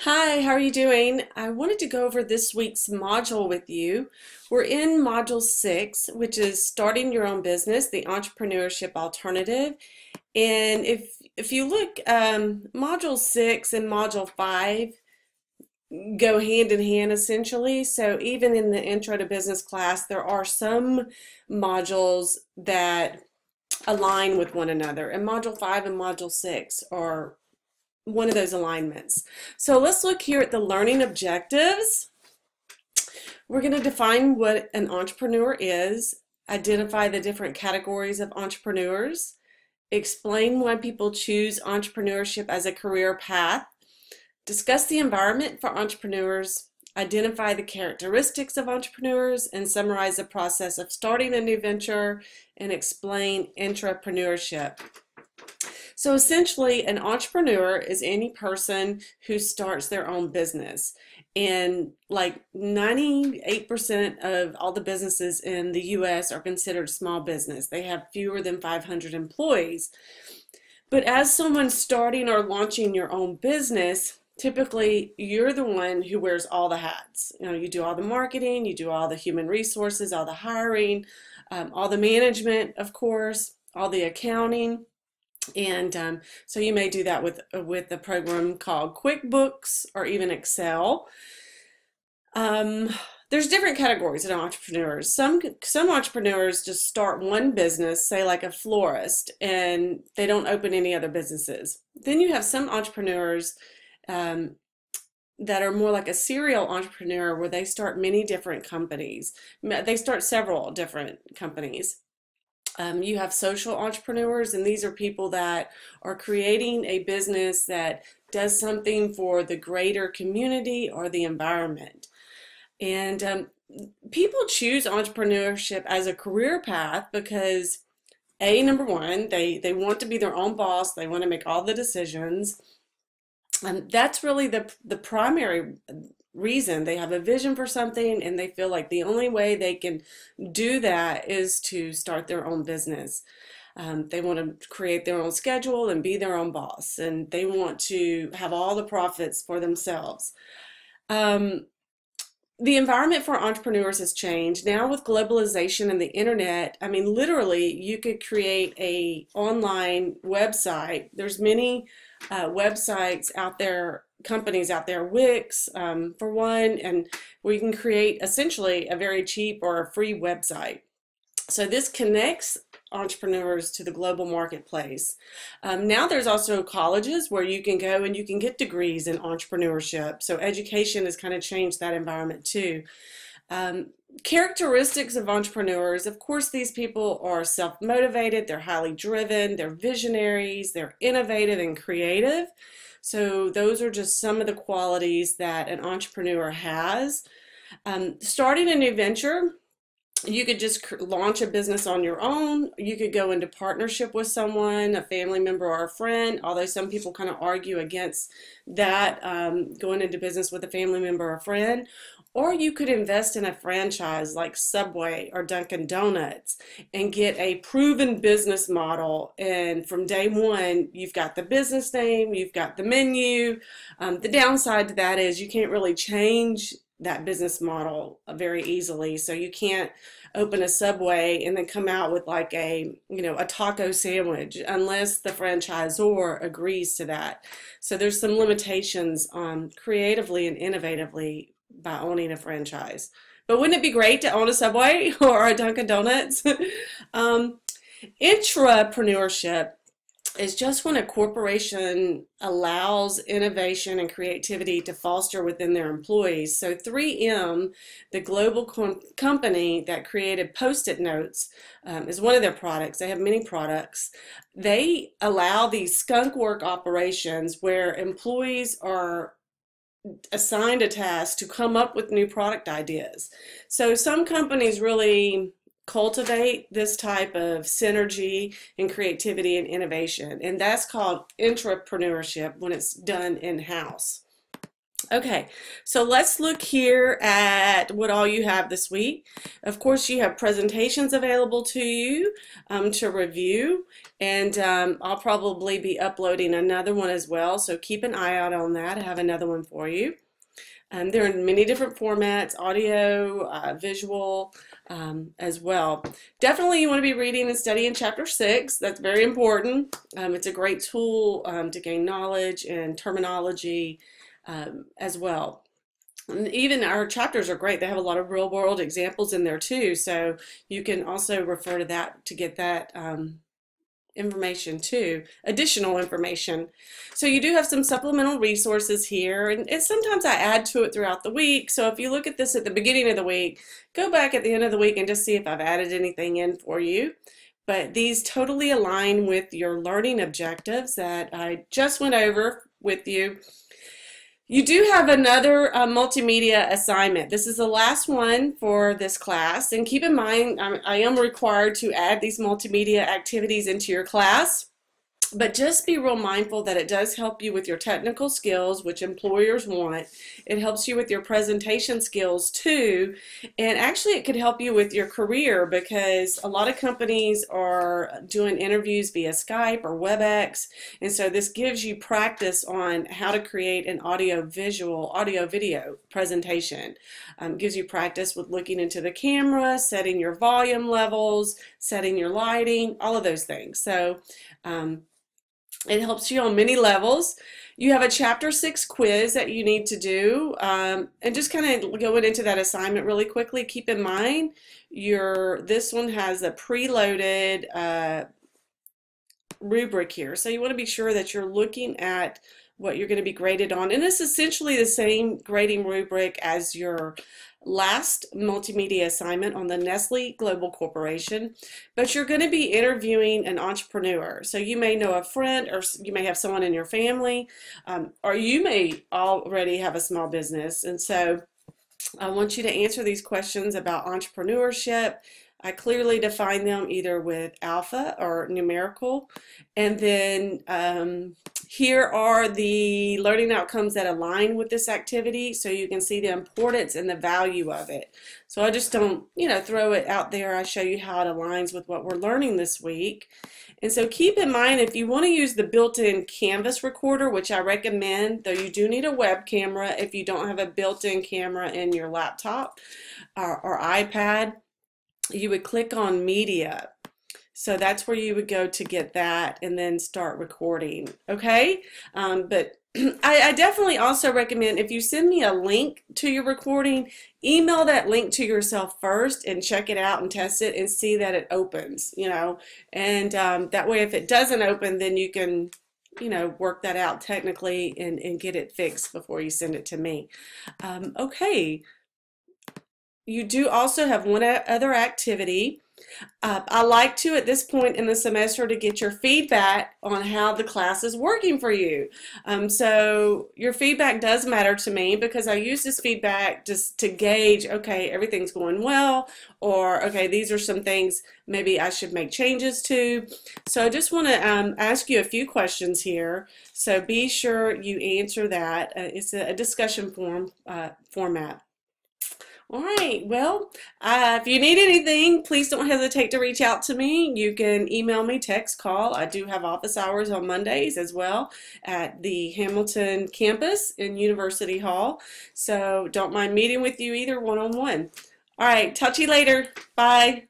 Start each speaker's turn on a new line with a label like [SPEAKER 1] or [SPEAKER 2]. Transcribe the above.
[SPEAKER 1] Hi, how are you doing? I wanted to go over this week's module with you. We're in Module 6, which is Starting Your Own Business, the Entrepreneurship Alternative. And if you look, Module 6 and Module 5 go hand in hand essentially. So even in the Intro to Business class, there are some modules that align with one another. And Module 5 and Module 6 are one of those alignments. So let's look here at the learning objectives. We're going to define what an entrepreneur is, identify the different categories of entrepreneurs, explain why people choose entrepreneurship as a career path, discuss the environment for entrepreneurs, identify the characteristics of entrepreneurs, and summarize the process of starting a new venture, and explain intrapreneurship. So essentially, an entrepreneur is any person who starts their own business. And like 98% of all the businesses in the US are considered small business. They have fewer than 500 employees. But as someone starting or launching your own business, typically you're the one who wears all the hats. You know, you do all the marketing, you do all the human resources, all the hiring, all the management, of course, all the accounting. And so you may do that with a program called QuickBooks or even Excel. There's different categories of entrepreneurs. Some entrepreneurs just start one business, say like a florist, and they don't open any other businesses. Then you have some entrepreneurs that are more like a serial entrepreneur where they start many different companies. They start several different companies. You have social entrepreneurs, and these are people that are creating a business that does something for the greater community or the environment. And people choose entrepreneurship as a career path because, number one, they want to be their own boss. They want to make all the decisions. That's really the primary reason. They have a vision for something and they feel like the only way they can do that is to start their own business. They want to create their own schedule and be their own boss, and they want to have all the profits for themselves. The environment for entrepreneurs has changed. Now with globalization and the internet, I mean, literally, you could create a online website. There's many websites out there, companies out there, Wix for one, and where you can create essentially a very cheap or a free website. So this connects entrepreneurs to the global marketplace. Now there's also colleges where you can go and you can get degrees in entrepreneurship. So education has kind of changed that environment too. Characteristics of entrepreneurs, of course, these people are self-motivated, they're highly driven, they're visionaries, they're innovative and creative. So those are just some of the qualities that an entrepreneur has. Starting a new venture, you could just launch a business on your own. You could go into partnership with someone, a family member or a friend, although some people kind of argue against that, going into business with a family member or a friend. Or you could invest in a franchise like Subway or Dunkin' Donuts and get a proven business model. And from day one, you've got the business name, you've got the menu. The downside to that is you can't really change that business model very easily. So you can't open a Subway and then come out with like a taco sandwich unless the franchisor agrees to that. So there's some limitations on creatively and innovatively by owning a franchise. But wouldn't it be great to own a Subway or a Dunkin' Donuts? Intrapreneurship is just when a corporation allows innovation and creativity to foster within their employees. So 3M, the global company that created Post-it notes, is one of their products. They have many products. They allow these skunk work operations where employees are assigned a task to come up with new product ideas. So some companies really cultivate this type of synergy and creativity and innovation, and that's called intrapreneurship when it's done in-house. Okay, so let's look here at what all you have this week. Of course, you have presentations available to you to review, and I'll probably be uploading another one as well, so keep an eye out on that. I have another one for you. They're in many different formats, audio, visual, as well. Definitely you want to be reading and studying chapter 6. That's very important. It's a great tool to gain knowledge and terminology as well. And even our chapters are great. They have a lot of real world examples in there too. So you can also refer to that to get that information too, additional information. So you do have some supplemental resources here, and sometimes I add to it throughout the week. So if you look at this at the beginning of the week, go back at the end of the week and just see if I've added anything in for you. But these totally align with your learning objectives that I just went over with you. You do have another multimedia assignment. This is the last one for this class, and keep in mind I am required to add these multimedia activities into your class. But just be real mindful that it does help you with your technical skills, which employers want. It helps you with your presentation skills too. And actually it could help you with your career because a lot of companies are doing interviews via Skype or WebEx. And so this gives you practice on how to create an audio video presentation. Gives you practice with looking into the camera, setting your volume levels, setting your lighting, all of those things. So it helps you on many levels. You have a chapter 6 quiz that you need to do, and just kind of going into that assignment really quickly. Keep in mind this one has a preloaded rubric here, so you want to be sure that you're looking at what you're going to be graded on, and it's essentially the same grading rubric as your last multimedia assignment on the Nestle Global Corporation, but you're going to be interviewing an entrepreneur. So you may know a friend, or you may have someone in your family, or you may already have a small business. And so I want you to answer these questions about entrepreneurship. I clearly define them either with alpha or numerical. And then here are the learning outcomes that align with this activity, so you can see the importance and the value of it. So I just don't, throw it out there. I show you how it aligns with what we're learning this week. And so keep in mind, if you want to use the built-in Canvas recorder, which I recommend, though you do need a web camera if you don't have a built-in camera in your laptop or iPad, you would click on Media. So that's where you would go to get that and then start recording, okay? But I definitely also recommend, if you send me a link to your recording, email that link to yourself first and check it out and test it and see that it opens, and that way if it doesn't open, then you can work that out technically and get it fixed before you send it to me. Okay, you do also have one other activity. I like to, at this point in the semester, to get your feedback on how the class is working for you. So your feedback does matter to me because I use this feedback just to gauge, okay, everything's going well, or okay, these are some things maybe I should make changes to. So I just want to ask you a few questions here. So be sure you answer that. It's a discussion format. All right, well, if you need anything, please don't hesitate to reach out to me. You can email me, text, call. I do have office hours on Mondays as well at the Hamilton campus in University Hall. So don't mind meeting with you either one-on-one. All right, talk to you later. Bye.